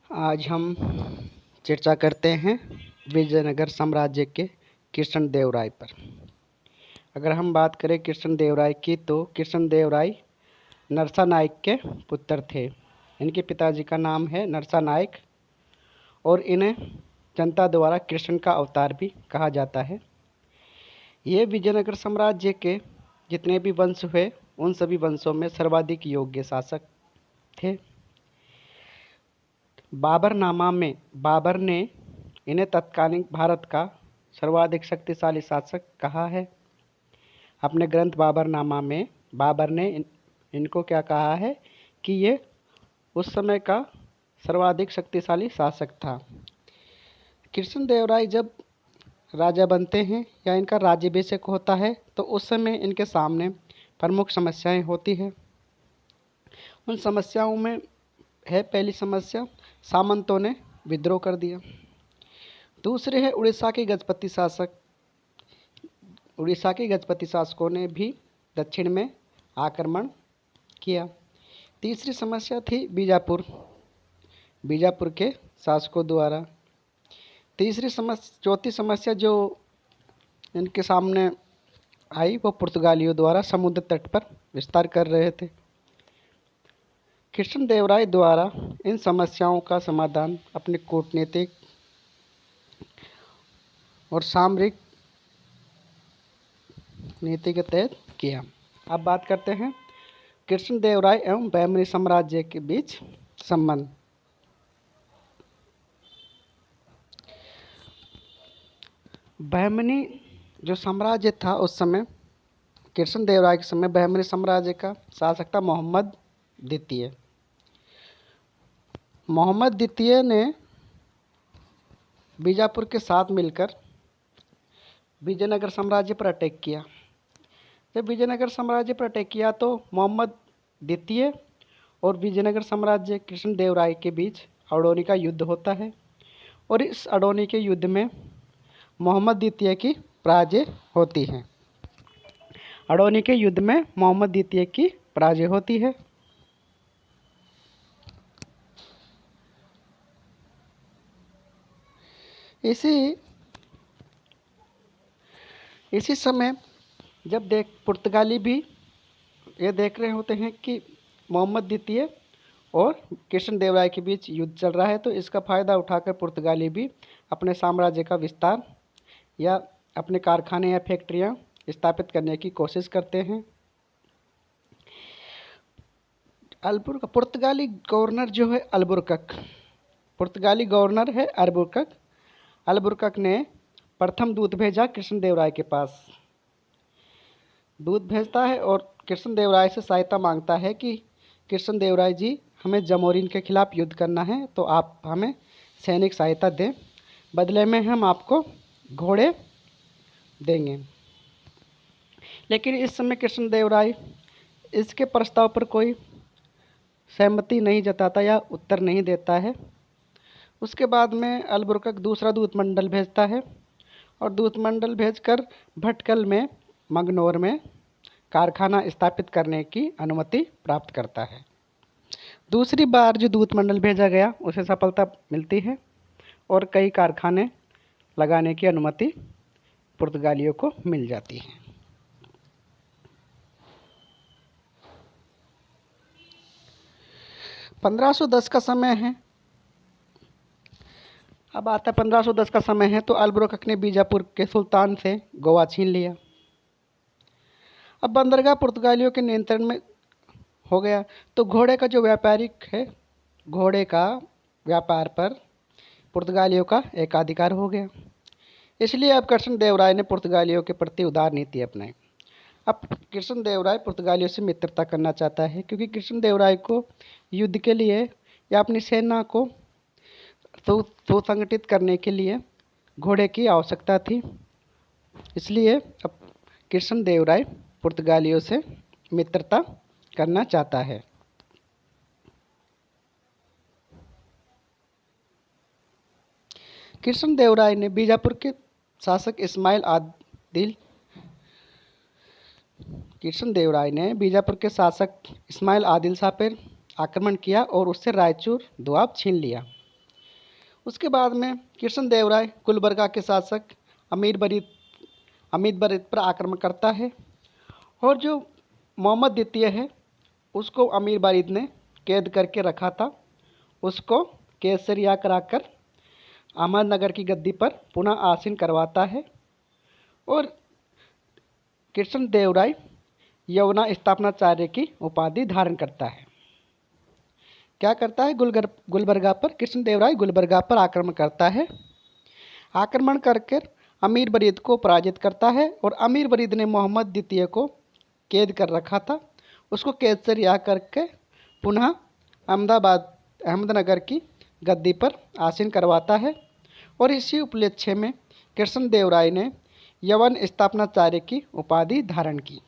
आज हम चर्चा करते हैं विजयनगर साम्राज्य के कृष्णदेवराय पर। अगर हम बात करें कृष्णदेवराय की, तो कृष्णदेवराय नरसा नायक के पुत्र थे। इनके पिताजी का नाम है नरसा नायक और इन्हें जनता द्वारा कृष्ण का अवतार भी कहा जाता है। ये विजयनगर साम्राज्य के जितने भी वंश हुए, उन सभी वंशों में सर्वाधिक योग्य शासक थे। बाबरनामा में बाबर ने इन्हें तत्कालीन भारत का सर्वाधिक शक्तिशाली शासक कहा है। अपने ग्रंथ बाबरनामा में बाबर ने इनको क्या कहा है कि ये उस समय का सर्वाधिक शक्तिशाली शासक था। कृष्णदेवराय जब राजा बनते हैं या इनका राज्याभिषेक होता है, तो उस समय इनके सामने प्रमुख समस्याएं होती है। उन समस्याओं में है पहली समस्या, सामंतों ने विद्रोह कर दिया। दूसरे है उड़ीसा के गजपति शासकों ने भी दक्षिण में आक्रमण किया। तीसरी समस्या थी बीजापुर के शासकों द्वारा। चौथी समस्या जो इनके सामने आई, वो पुर्तगालियों द्वारा समुद्र तट पर विस्तार कर रहे थे। कृष्णदेवराय द्वारा इन समस्याओं का समाधान अपने कूटनीतिक और सामरिक नीति के तहत किया। अब बात करते हैं कृष्णदेवराय एवं बहमनी साम्राज्य के बीच संबंध। बहमनी जो साम्राज्य था, उस समय कृष्णदेवराय के समय बहमनी साम्राज्य का शासक था मोहम्मद द्वितीय। मोहम्मद द्वितीय ने बीजापुर के साथ मिलकर विजयनगर साम्राज्य पर अटैक किया। जब विजयनगर साम्राज्य पर अटैक किया, तो मोहम्मद द्वितीय और विजयनगर साम्राज्य कृष्णदेवराय के बीच अडोनी का युद्ध होता है और इस अडोनी के युद्ध में मोहम्मद द्वितीय की पराजय होती है। अडोनी के युद्ध में मोहम्मद द्वितीय की पराजय होती है। इसी समय जब पुर्तगाली भी ये देख रहे होते हैं कि मोहम्मद द्वितीय और कृष्णदेवराय के बीच युद्ध चल रहा है, तो इसका फ़ायदा उठाकर पुर्तगाली भी अपने साम्राज्य का विस्तार या अपने कारखाने या फैक्ट्रियां स्थापित करने की कोशिश करते हैं। पुर्तगाली गवर्नर जो है पुर्तगाली गवर्नर है अल्बुकर्क ने प्रथम दूत भेजा कृष्णदेवराय के पास। दूत भेजता है और कृष्णदेवराय से सहायता मांगता है कि कृष्णदेवराय जी, हमें जमोरिन के खिलाफ युद्ध करना है, तो आप हमें सैनिक सहायता दें, बदले में हम आपको घोड़े देंगे। लेकिन इस समय कृष्णदेवराय इसके प्रस्ताव पर कोई सहमति नहीं जताता या उत्तर नहीं देता है। उसके बाद में अल्बुकर्क दूसरा दूतमंडल भेजता है और दूतमंडल भेजकर भटकल में मंगनौर में कारखाना स्थापित करने की अनुमति प्राप्त करता है। दूसरी बार जो दूतमंडल भेजा गया, उसे सफलता मिलती है और कई कारखाने लगाने की अनुमति पुर्तगालियों को मिल जाती है। (1510) का समय है। अब आता 1510 का समय है, तो अल्बुकर्क ने बीजापुर के सुल्तान से गोवा छीन लिया। अब बंदरगाह पुर्तगालियों के नियंत्रण में हो गया, तो घोड़े का जो व्यापारिक है, घोड़े का व्यापार पर पुर्तगालियों का एकाधिकार हो गया। इसलिए अब कृष्णदेवराय ने पुर्तगालियों के प्रति उदार नीति अपनाई। अब कृष्णदेवराय पुर्तगालियों से मित्रता करना चाहता है, क्योंकि कृष्णदेवराय को युद्ध के लिए या अपनी सेना को सुसंगठित करने के लिए घोड़े की आवश्यकता थी। इसलिए अब कृष्णदेवराय पुर्तगालियों से मित्रता करना चाहता है। कृष्णदेवराय ने बीजापुर के शासक इस्माइल आदिल शाह पर आक्रमण किया और उससे रायचूर दोआब छीन लिया। उसके बाद में कृष्णदेवराय गुलबर्गा के शासक अमीर बरीद पर आक्रमण करता है और जो मोहम्मद द्वितीय है उसको अमीर बरीद ने कैद करके रखा था, उसको कैद से रिहा कराकर अहमदनगर की गद्दी पर पुनः आसीन करवाता है और कृष्णदेवराय यवना स्थापनाचार्य की उपाधि धारण करता है। क्या करता है? गुलबर्गा पर कृष्णदेवराय गुलबर्गा पर आक्रमण करता है। आक्रमण करके अमीर बरीद को पराजित करता है और अमीर बरीद ने मोहम्मद द्वितीय को कैद कर रखा था, उसको कैद से रिहा करके पुनः अहमदनगर की गद्दी पर आसीन करवाता है और इसी उपलक्ष्य में कृष्णदेवराय ने यवन स्थापनाचार्य की उपाधि धारण की।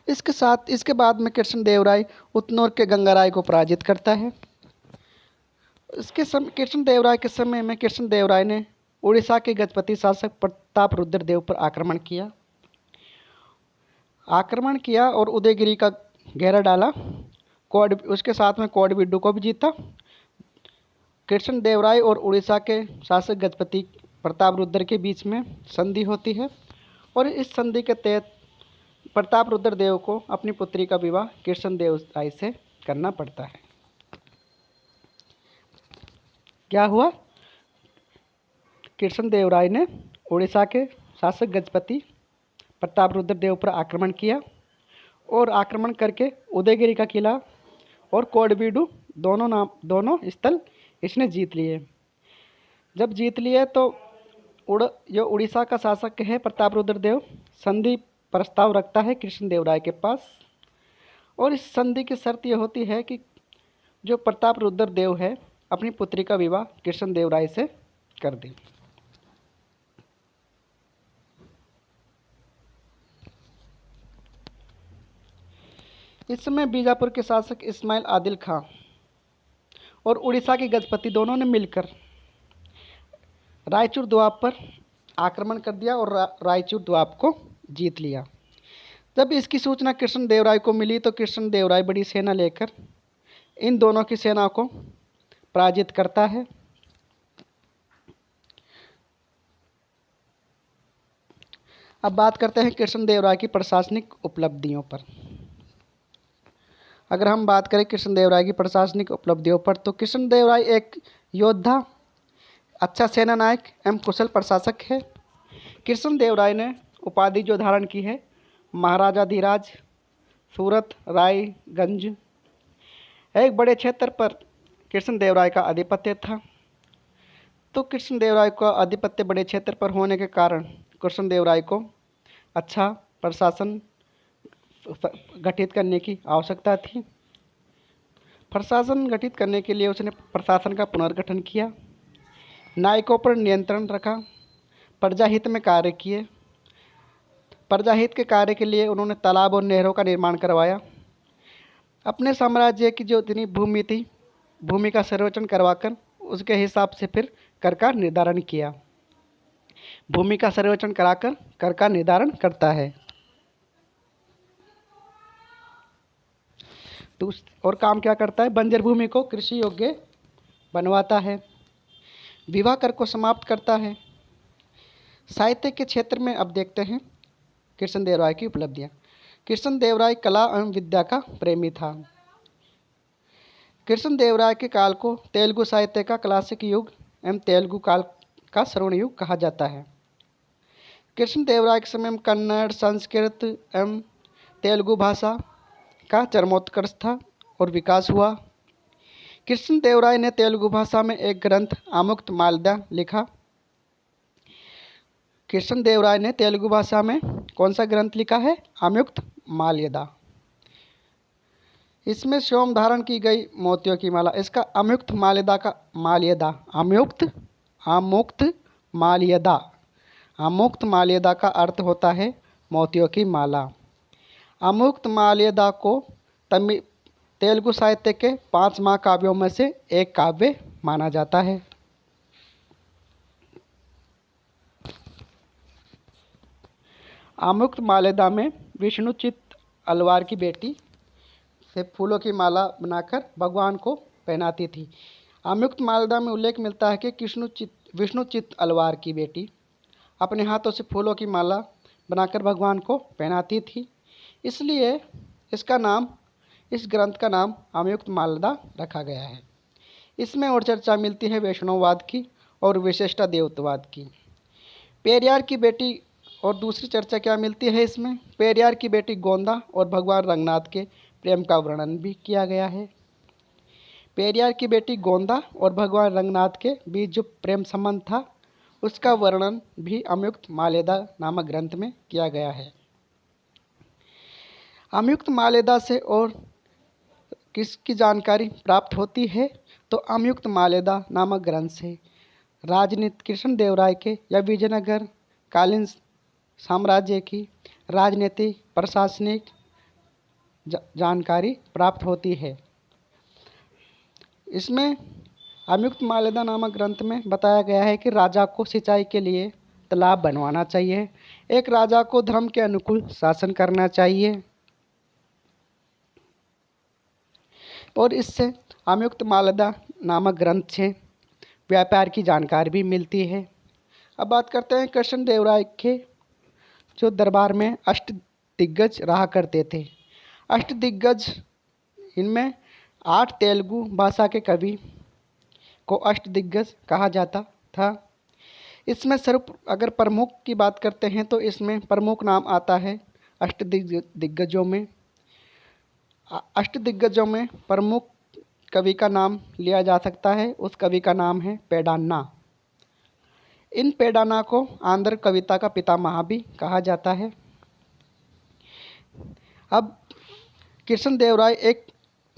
इसके बाद में कृष्णदेवराय उतनौर के गंगाराय को पराजित करता है। कृष्णदेवराय के समय में कृष्णदेवराय ने उड़ीसा के गजपति शासक प्रताप रुद्र देव पर आक्रमण किया और उदयगिरी का घेरा डाला। उसके साथ में कोडविड्डू को भी जीता। कृष्णदेवराय और उड़ीसा के शासक गजपति प्रताप रुद्र के बीच में संधि होती है और इस संधि के तहत प्रताप रुद्र देव को अपनी पुत्री का विवाह कृष्णदेवराय से करना पड़ता है। क्या हुआ? कृष्णदेवराय ने उड़ीसा के शासक गजपति प्रताप रुद्र देव पर आक्रमण किया और आक्रमण करके उदयगिरी का किला और कोडविडू दोनों स्थल इसने जीत लिए। जब जीत लिए तो जो उड़ीसा का शासक है प्रताप रुद्र देव संधि प्रस्ताव रखता है कृष्णदेवराय के पास और इस संधि की शर्त यह होती है कि जो प्रताप रुद्र देव है अपनी पुत्री का विवाह कृष्णदेवराय से कर दे। इस समय बीजापुर के शासक इस्माइल आदिल खां और उड़ीसा के गजपति दोनों ने मिलकर रायचूर द्वीप पर आक्रमण कर दिया और रायचूर द्वीप को जीत लिया। जब इसकी सूचना कृष्णदेवराय को मिली तो कृष्णदेवराय बड़ी सेना लेकर इन दोनों की सेना को पराजित करता है। अब बात करते हैं कृष्णदेवराय की प्रशासनिक उपलब्धियों पर। अगर हम बात करें कृष्णदेवराय की प्रशासनिक उपलब्धियों पर तो कृष्णदेवराय एक योद्धा, अच्छा सेना नायक एवं कुशल प्रशासक है। कृष्णदेवराय ने उपाधि जो धारण की है महाराजा धीराज, सूरत, रायगंज, एक बड़े क्षेत्र पर कृष्णदेवराय का आधिपत्य था। तो कृष्णदेवराय का आधिपत्य बड़े क्षेत्र पर होने के कारण कृष्णदेवराय को अच्छा प्रशासन गठित करने की आवश्यकता थी। प्रशासन गठित करने के लिए उसने प्रशासन का पुनर्गठन किया, नायकों पर नियंत्रण रखा, प्रजाहित में कार्य किए। प्रजाहित के कार्य के लिए उन्होंने तालाब और नहरों का निर्माण करवाया। अपने साम्राज्य की जो इतनी भूमि थी, भूमि का सर्वेक्षण करवाकर उसके हिसाब से फिर कर का निर्धारण किया। भूमि का सर्वेक्षण कराकर कर का निर्धारण करता है। तो और काम क्या करता है? बंजर भूमि को कृषि योग्य बनवाता है, विवाह कर को समाप्त करता है। साहित्य के क्षेत्र में अब देखते हैं कृष्णदेवराय की उपलब्धियां। कृष्णदेवराय कला एवं विद्या का प्रेमी था। कृष्णदेवराय के काल को तेलुगु साहित्य का क्लासिक युग एवं तेलुगु काल का स्वर्ण युग कहा जाता है। कृष्णदेवराय के समय में कन्नड़, संस्कृत एवं तेलुगु भाषा का चरमोत्कर्ष था और विकास हुआ। कृष्णदेवराय ने तेलुगु भाषा में एक ग्रंथ आमुक्तमाल्यदा लिखा। कृष्णदेवराय ने तेलुगु भाषा में कौन सा ग्रंथ लिखा है? आमुक्तमाल्यदा। इसमें स्वयं धारण की गई मोतियों की माला। इसका आमुक्त माल्यदा का अर्थ होता है मोतियों की माला। आमुक्त माल्यदा को तेलुगु साहित्य के 5 महाकाव्यों में से एक काव्य माना जाता है। आमुक्त माल्यदा में विष्णुचित्त अलवार की बेटी से फूलों की माला बनाकर भगवान को पहनाती थी। आम्रयुक्त मालदा में उल्लेख मिलता है कि विष्णुचित्त अलवार की बेटी अपने हाथों से फूलों की माला बनाकर भगवान को पहनाती थी, इसलिए इसका नाम इस ग्रंथ का नाम आम्रयुक्त मालदा रखा गया है। इसमें और चर्चा मिलती है वैष्णववाद की और विशिष्टा देवत्ववाद की। पेरियार की बेटी और दूसरी चर्चा क्या मिलती है इसमें, पेरियार की बेटी गोंदा और भगवान रंगनाथ के प्रेम का वर्णन भी किया गया है। पेरियार की बेटी गोंदा और भगवान रंगनाथ के बीच जो प्रेम संबंध था उसका वर्णन भी आम्रयुक्त मालेदा नामक ग्रंथ में किया गया है। आम्रयुक्त मालेदा से और किसकी जानकारी प्राप्त होती है, तो आम्रयुक्त मालेदा नामक ग्रंथ से राजनीति कृष्ण देव राय के या विजयनगर कालीन साम्राज्य की राजनीतिक प्रशासनिक जानकारी प्राप्त होती है। इसमें आम्रयुक्त मालेदा नामक ग्रंथ में बताया गया है कि राजा को सिंचाई के लिए तालाब बनवाना चाहिए, एक राजा को धर्म के अनुकूल शासन करना चाहिए, और इससे आम्रयुक्त मालेदा नामक ग्रंथ से व्यापार की जानकारी भी मिलती है। अब बात करते हैं कृष्ण देव राय के जो दरबार में अष्टदिग्गज रहा करते थे। अष्टदिग्गज, इनमें 8 तेलुगु भाषा के कवि को अष्टदिग्गज कहा जाता था। इसमें अगर प्रमुख की बात करते हैं तो इसमें प्रमुख नाम आता है अष्टदिग्गजों में। अष्टदिग्गजों में प्रमुख कवि का नाम लिया जा सकता है, उस कवि का नाम है पेडन्ना। इन पेडन्ना को आंध्र कविता का पितामह भी कहा जाता है। अब कृष्ण देव राय एक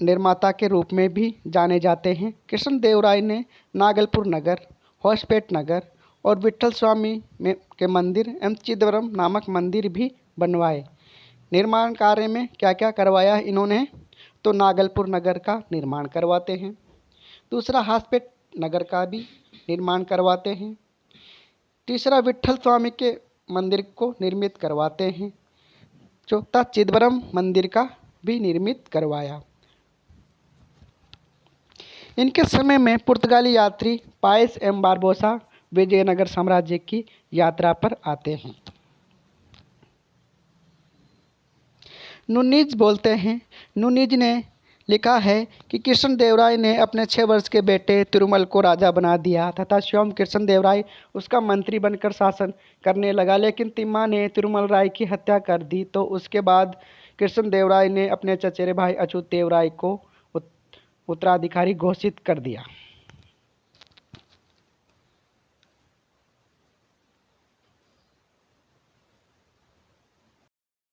निर्माता के रूप में भी जाने जाते हैं। कृष्ण देव राय ने नागलपुर नगर, होसपेट नगर और विट्ठल स्वामी के मंदिर एवं चिदंबरम नामक मंदिर भी बनवाए। निर्माण कार्य में क्या क्या करवाया इन्होंने, तो नागलपुर नगर का निर्माण करवाते हैं, दूसरा होसपेट नगर का भी निर्माण करवाते हैं, तीसरा विट्ठल स्वामी के मंदिर को निर्मित करवाते हैं, चौथा चिदंबरम मंदिर का भी निर्मित करवाया। इनके समय में पुर्तगाली यात्री पायस एवं बारबोसा विजयनगर साम्राज्य की यात्रा पर आते हैं। नुनीज बोलते हैं, नुनीज ने लिखा है कि कृष्ण देव राय ने अपने 6 वर्ष के बेटे तिरुमल को राजा बना दिया तथा स्वयं कृष्ण देव राय उसका मंत्री बनकर शासन करने लगा, लेकिन तिम्मा ने तिरुमल राय की हत्या कर दी। तो उसके बाद कृष्ण देव राय ने अपने चचेरे भाई अच्युत देव राय को उत्तराधिकारी घोषित कर दिया।